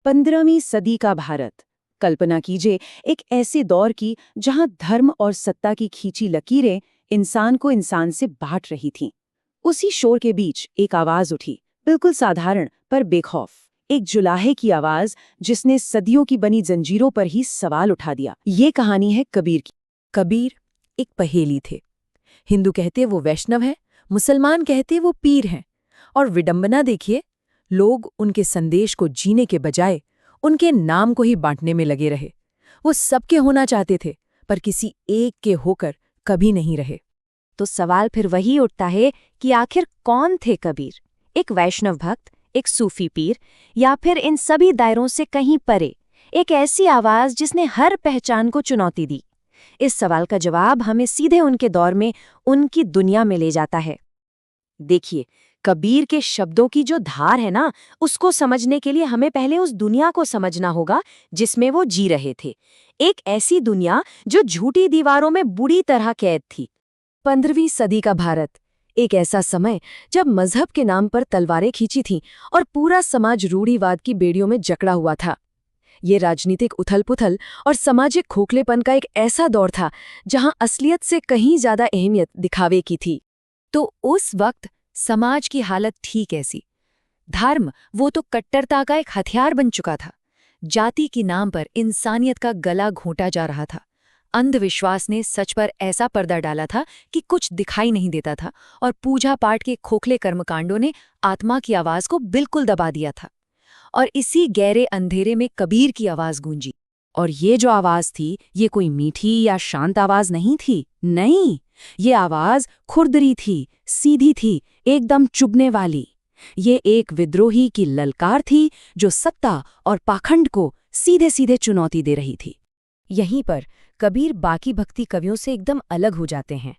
15वीं सदी का भारत। कल्पना कीजिए एक ऐसे दौर की जहां धर्म और सत्ता की खींची लकीरें इंसान को इंसान से बांट रही थीं। उसी शोर के बीच एक आवाज उठी, बिल्कुल साधारण पर बेखौफ। एक जुलाहे की आवाज जिसने सदियों की बनी जंजीरों पर ही सवाल उठा दिया। ये कहानी है कबीर की। कबीर एक पहेली थे। हिंदू कहते वो वैष्णव हैं, मुसलमान कहते वो पीर हैं। और विडंबना देखिए, लोग उनके संदेश को जीने के बजाय उनके नाम को ही बांटने में लगे रहे। वो सबके होना चाहते थे, पर किसी एक के होकर कभी नहीं रहे। तो सवाल फिर वही उठता है कि आखिर कौन थे कबीर? एक वैष्णव भक्त, एक सूफी पीर, या फिर इन सभी दायरों से कहीं परे एक ऐसी आवाज जिसने हर पहचान को चुनौती दी? इस सवाल का जवाब हमें सीधे उनके दौर में, उनकी दुनिया में ले जाता है। देखिए, कबीर के शब्दों की जो धार है ना, उसको समझने के लिए हमें पहले उस दुनिया को समझना होगा जिसमें वो जी रहे थे। एक ऐसी दुनिया जो झूठी दीवारों में बुरी तरह कैद थी। 15वीं सदी का भारत, एक ऐसा समय जब मजहब के नाम पर तलवारें खींची थीं और पूरा समाज रूढ़िवाद की बेड़ियों में जकड़ा हुआ था। ये राजनीतिक उथल-पुथल और सामाजिक खोखलेपन का एक ऐसा दौर था जहां असलियत से कहीं ज्यादा अहमियत दिखावे की थी। तो उस वक्त समाज की हालत थी कैसी? धर्म वो तो कट्टरता का एक हथियार बन चुका था। जाति के नाम पर इंसानियत का गला घोंटा जा रहा था। अंधविश्वास ने सच पर ऐसा पर्दा डाला था कि कुछ दिखाई नहीं देता था, और पूजा पाठ के खोखले कर्मकांडों ने आत्मा की आवाज को बिल्कुल दबा दिया था। और इसी गहरे अंधेरे में कबीर की आवाज गूंजी। और ये जो आवाज थी, ये कोई मीठी या शांत आवाज नहीं थी। नहीं, ये आवाज खुरदरी थी, सीधी थी, एकदम चुभने वाली। ये एक विद्रोही की ललकार थी जो सत्ता और पाखंड को सीधे सीधे चुनौती दे रही थी। यहीं पर कबीर बाकी भक्ति कवियों से एकदम अलग हो जाते हैं।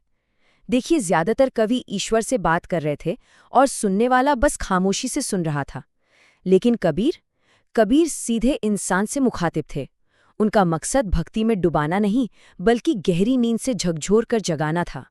देखिए, ज्यादातर कवि ईश्वर से बात कर रहे थे और सुनने वाला बस खामोशी से सुन रहा था। लेकिन कबीर सीधे इंसान से मुखातिब थे। उनका मकसद भक्ति में डुबाना नहीं, बल्कि गहरी नींद से झकझोर कर जगाना था।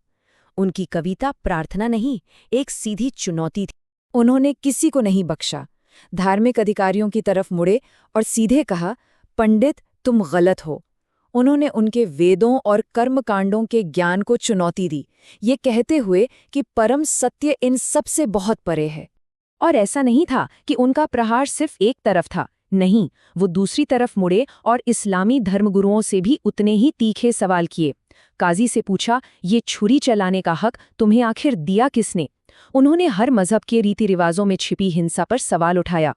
उनकी कविता प्रार्थना नहीं, एक सीधी चुनौती थी। उन्होंने किसी को नहीं बख्शा। धार्मिक अधिकारियों की तरफ मुड़े और सीधे कहा, पंडित तुम गलत हो। उन्होंने उनके वेदों और कर्मकांडों के ज्ञान को चुनौती दी, ये कहते हुए कि परम सत्य इन सब से बहुत परे है। और ऐसा नहीं था कि उनका प्रहार सिर्फ एक तरफ था। नहीं, वो दूसरी तरफ मुड़े और इस्लामी धर्मगुरुओं से भी उतने ही तीखे सवाल किए। काजी से पूछा, ये छुरी चलाने का हक तुम्हें आखिर दिया किसने? उन्होंने हर मजहब के रीति रिवाजों में छिपी हिंसा पर सवाल उठाया।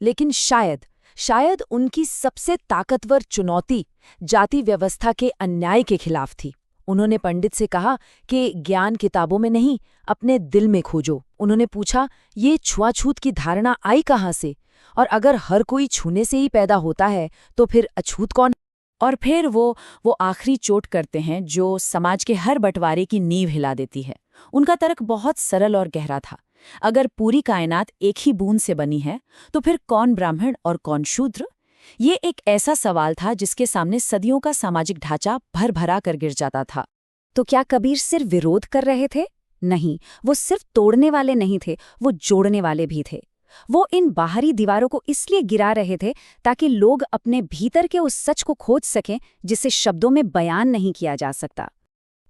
लेकिन शायद उनकी सबसे ताकतवर चुनौती जाति व्यवस्था के अन्याय के खिलाफ थी। उन्होंने पंडित से कहा कि ज्ञान किताबों में नहीं, अपने दिल में खोजो। उन्होंने पूछा, ये छुआछूत की धारणा आई कहाँ से? और अगर हर कोई छूने से ही पैदा होता है तो फिर अछूत कौन? और फिर वो आखिरी चोट करते हैं जो समाज के हर बंटवारे की नींव हिला देती है। उनका तर्क बहुत सरल और गहरा था। अगर पूरी कायनात एक ही बूंद से बनी है, तो फिर कौन ब्राह्मण और कौन शूद्र? ये एक ऐसा सवाल था जिसके सामने सदियों का सामाजिक ढांचा भर भरा कर गिर जाता था। तो क्या कबीर सिर्फ विरोध कर रहे थे? नहीं, वो सिर्फ तोड़ने वाले नहीं थे, वो जोड़ने वाले भी थे। वो इन बाहरी दीवारों को इसलिए गिरा रहे थे ताकि लोग अपने भीतर के उस सच को खोज सकें जिसे शब्दों में बयान नहीं किया जा सकता।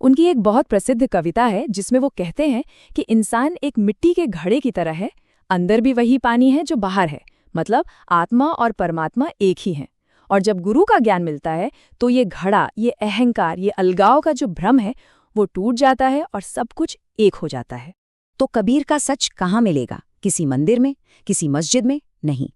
उनकी एक बहुत प्रसिद्ध कविता है जिसमें वो कहते हैं कि इंसान एक मिट्टी के घड़े की तरह है, अंदर भी वही पानी है जो बाहर है। मतलब आत्मा और परमात्मा एक ही हैं। और जब गुरु का ज्ञान मिलता है तो ये घड़ा, ये अहंकार, ये अलगाव का जो भ्रम है, वो टूट जाता है और सब कुछ एक हो जाता है। तो कबीर का सच कहाँ मिलेगा? किसी मंदिर में, किसी मस्जिद में? नहीं।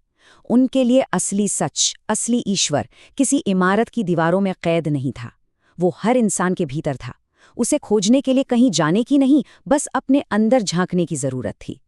उनके लिए असली सच, असली ईश्वर किसी इमारत की दीवारों में कैद नहीं था। वो हर इंसान के भीतर था। उसे खोजने के लिए कहीं जाने की नहीं, बस अपने अंदर झांकने की जरूरत थी।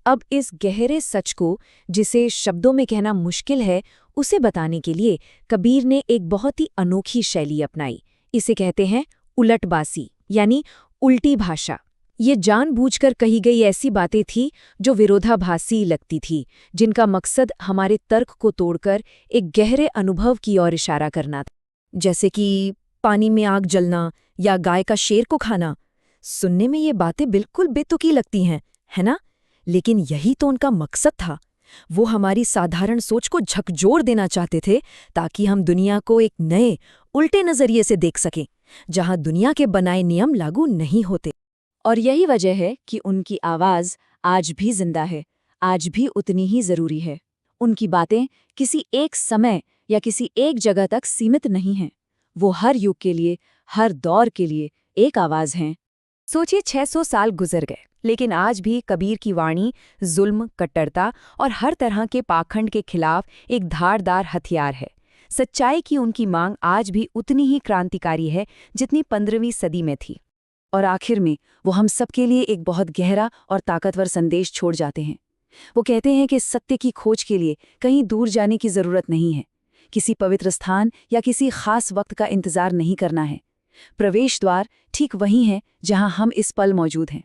अब इस गहरे सच को, जिसे शब्दों में कहना मुश्किल है, उसे बताने के लिए कबीर ने एक बहुत ही अनोखी शैली अपनाई। इसे कहते हैं उलटबासी, यानी उल्टी भाषा। ये जानबूझकर कही गई ऐसी बातें थी जो विरोधाभासी लगती थी, जिनका मकसद हमारे तर्क को तोड़कर एक गहरे अनुभव की ओर इशारा करना था। जैसे कि पानी में आग जलना या गाय का शेर को खाना। सुनने में ये बातें बिल्कुल बेतुकी लगती हैं, है ना? लेकिन यही तो उनका मकसद था। वो हमारी साधारण सोच को झकझोर देना चाहते थे ताकि हम दुनिया को एक नए, उल्टे नजरिए से देख सकें, जहां दुनिया के बनाए नियम लागू नहीं होते। और यही वजह है कि उनकी आवाज आज भी जिंदा है, आज भी उतनी ही जरूरी है। उनकी बातें किसी एक समय या किसी एक जगह तक सीमित नहीं हैं। वो हर युग के लिए, हर दौर के लिए एक आवाज हैं। सोचिए 600 साल गुजर गए, लेकिन आज भी कबीर की वाणी जुल्म, कट्टरता और हर तरह के पाखंड के खिलाफ एक धारदार हथियार है। सच्चाई की उनकी मांग आज भी उतनी ही क्रांतिकारी है जितनी 15वीं सदी में थी। और आखिर में वो हम सबके लिए एक बहुत गहरा और ताकतवर संदेश छोड़ जाते हैं। वो कहते हैं कि सत्य की खोज के लिए कहीं दूर जाने की जरूरत नहीं है, किसी पवित्र स्थान या किसी खास वक्त का इंतजार नहीं करना है। प्रवेश द्वार ठीक वही है जहां हम इस पल मौजूद हैं।